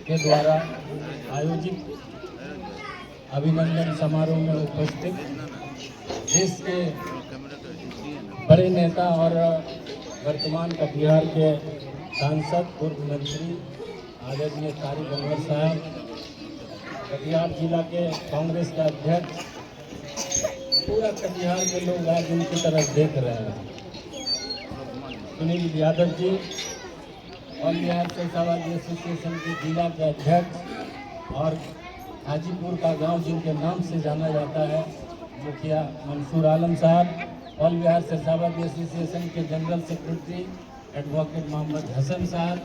के द्वारा आयोजित अभिनंदन समारोह में उपस्थित देश के बड़े नेता और वर्तमान कटिहार के सांसद पूर्व मंत्री आदरणीय तारिक अनवर साहब, कटिहार जिला के कांग्रेस का अध्यक्ष, पूरा कटिहार के लोग आज उनकी तरफ देख रहे हैं। सुनील यादव जी और बिहार शौचालय एसोसिएशन के जिला के अध्यक्ष और हाजीपुर का गांव जिनके नाम से जाना जाता है मुखिया मंसूर आलम साहब, ऑल बिहार शौचालय एसोसिएशन के general secretary advocate Mohammad Hasan साहब,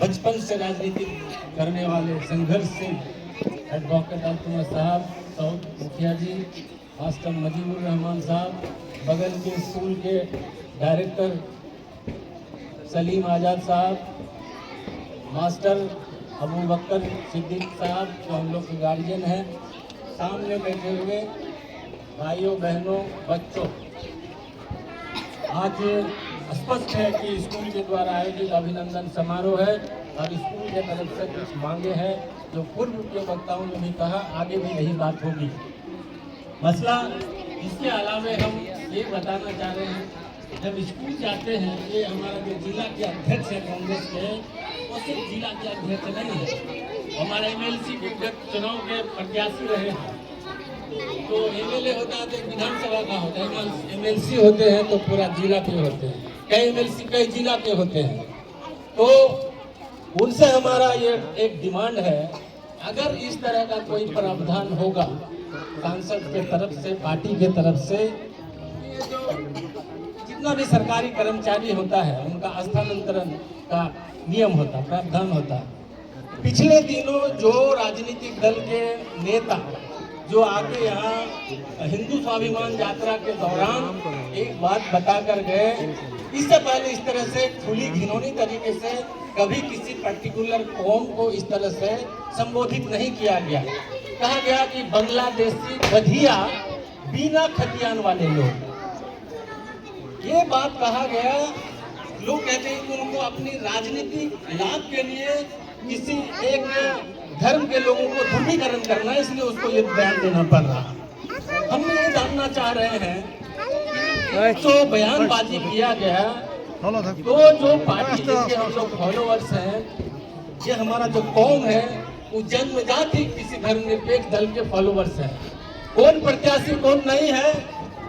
बचपन से राजनीति करने वाले संघर्षशील एडवोकेट अल्तमश साहब, सऊद मुखिया जी, मास्टर मजीबुर रहमान साहब, बगल के स्कूल के डायरेक्टर सलीम आज़ाद साहब, मास्टर अबू बकर सिद्दीक साहब जो हम लोग के गार्जियन हैं, सामने बैठे हुए भाइयों बहनों बच्चों, आज स्पष्ट है कि स्कूल के द्वारा आयोजित अभिनंदन समारोह है और स्कूल के तरफ से कुछ मांगे हैं जो पूर्व के वक्ताओं ने भी कहा, आगे भी यही बात होगी। मसला इसके अलावा हम ये बताना चाह रहे हैं, जब स्कूल जाते हैं, ये हमारा जो जिला के अध्यक्ष है कांग्रेस के, वो सिर्फ जिला के अध्यक्ष नहीं है, हमारा एमएलसी के चुनाव के प्रत्याशी रहे हैं। तो एमएलए होता है तो विधानसभा का होता है, एमएलसी होते हैं तो पूरा जिला के होते हैं, कई एमएलसी कई जिला के होते हैं। तो उनसे हमारा ये एक डिमांड है, अगर इस तरह का कोई प्रावधान होगा सांसद के तरफ से, पार्टी के तरफ से, जितना भी सरकारी कर्मचारी होता है उनका स्थानांतरण का नियम होता, प्रावधान होता। पिछले दिनों जो राजनीतिक दल के नेता जो आके यहाँ हिंदू स्वाभिमान यात्रा के दौरान एक बात बता कर गए, इससे पहले इस तरह से खुली घिनौनी तरीके से कभी किसी पर्टिकुलर कौम को इस तरह से संबोधित नहीं किया गया। कहा गया कि बांग्लादेशी गधिया बिना खतियान वाले लोग, ये बात कहा गया। लोग कहते हैं कि उनको अपनी राजनीतिक लाभ के लिए किसी एक धर्म के लोगों को ध्रुवीकरण करना है, इसलिए उसको ये बयान देना पड़ रहा। हम ये जानना चाह रहे हैं कि जो बयानबाजी किया गया, तो जो पार्टी के हम लोग फॉलोअर्स हैं, ये हमारा जो कौम है वो जन्मजात ही किसी धर्मनिरपेक्ष दल के फॉलोअर्स हैं। कौन प्रत्याशी कौन नहीं है,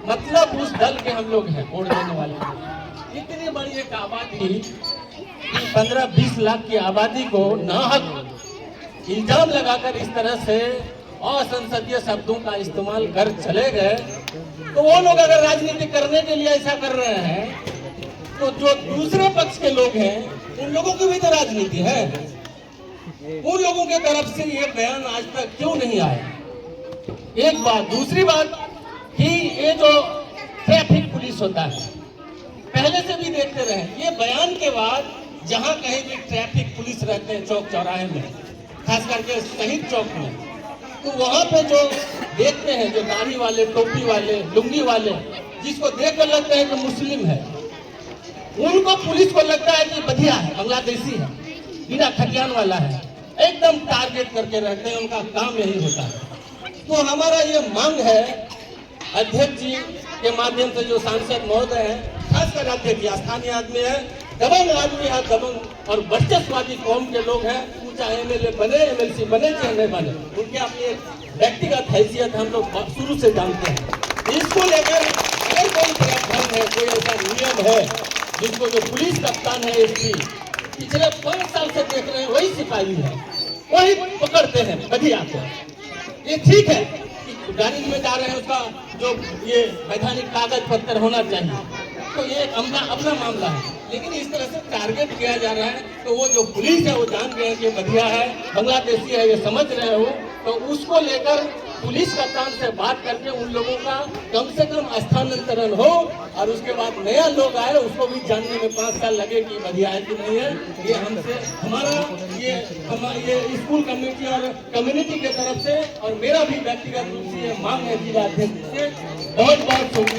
मतलब उस दल के हम लोग हैं वोट देने वाले। इतनी बड़ी एक आबादी, 15-20 लाख की आबादी को नाहक इल्जाम लगाकर इस तरह से असंसदीय शब्दों का इस्तेमाल कर चले गए, तो वो लोग अगर राजनीति करने के लिए ऐसा कर रहे हैं, तो जो दूसरे पक्ष के लोग हैं उन लोगों की भी तो राजनीति है। उन लोगों के तरफ से ये बयान आज तक क्यों नहीं आया? एक बात। दूसरी बात कि ये जो ट्रैफिक पुलिस होता है, पहले से भी देखते रहे, ये बयान के बाद जहां कहीं भी ट्रैफिक पुलिस रहते हैं चौक चौराहे में, खास करके शहीद चौक में, तो वहां पे जो देखते हैं, जो दाढ़ी वाले, टोपी वाले, लुंगी वाले, जिसको देखकर लगता है कि मुस्लिम है, उनको पुलिस को लगता है कि बधिया है, बांग्लादेशी है, बिना खतियान वाला है, एकदम टारगेट करके रहते हैं। उनका काम यही होता है। तो हमारा ये मांग है अध्यक्ष जी के माध्यम से, जो सांसद महोदय हैं, खासकर अध्यक्ष जी स्थानीय आदमी है, दबंग आदमी है, दबंग और वर्चस्ववादी कौम के लोग हैं, चाहे एमएलए बने, एमएलसी बने, चाहे नहीं बने, उनके अपनी एक व्यक्तिगत हैसियत हम लोग शुरू से जानते हैं। इसको लेकर अगर कोई प्रावधान है, कोई ऐसा नियम है जिसको जो पुलिस कप्तान है, एसपी पिछले 5 साल से देख रहे हैं, वही सिपाही है, वही पकड़ते हैं बधिया को। ये ठीक है कि गाड़ी में जा रहे हैं, उसका जो ये वैधानिक कागज पत्र होना चाहिए, तो ये अपना मामला है, लेकिन इस तरह से टारगेट किया जा रहा है। तो वो जो पुलिस है वो जान रहे हैं कि बधिया है, बांग्लादेशी है, ये समझ रहे हो, तो उसको लेकर पुलिस कप्तान से बात करके उन लोगों का कम से कम स्थानांतरण हो, और उसके बाद नया लोग आए, उसको भी जानने में 5 साल लगे कि बधिया है कि नहीं है। ये हमसे हमारा ये स्कूल कमेटी और कम्युनिटी के तरफ से और मेरा भी व्यक्तिगत रूप से ये मांग है जिला अध्यक्ष से। बहुत बहुत शुक्रिया।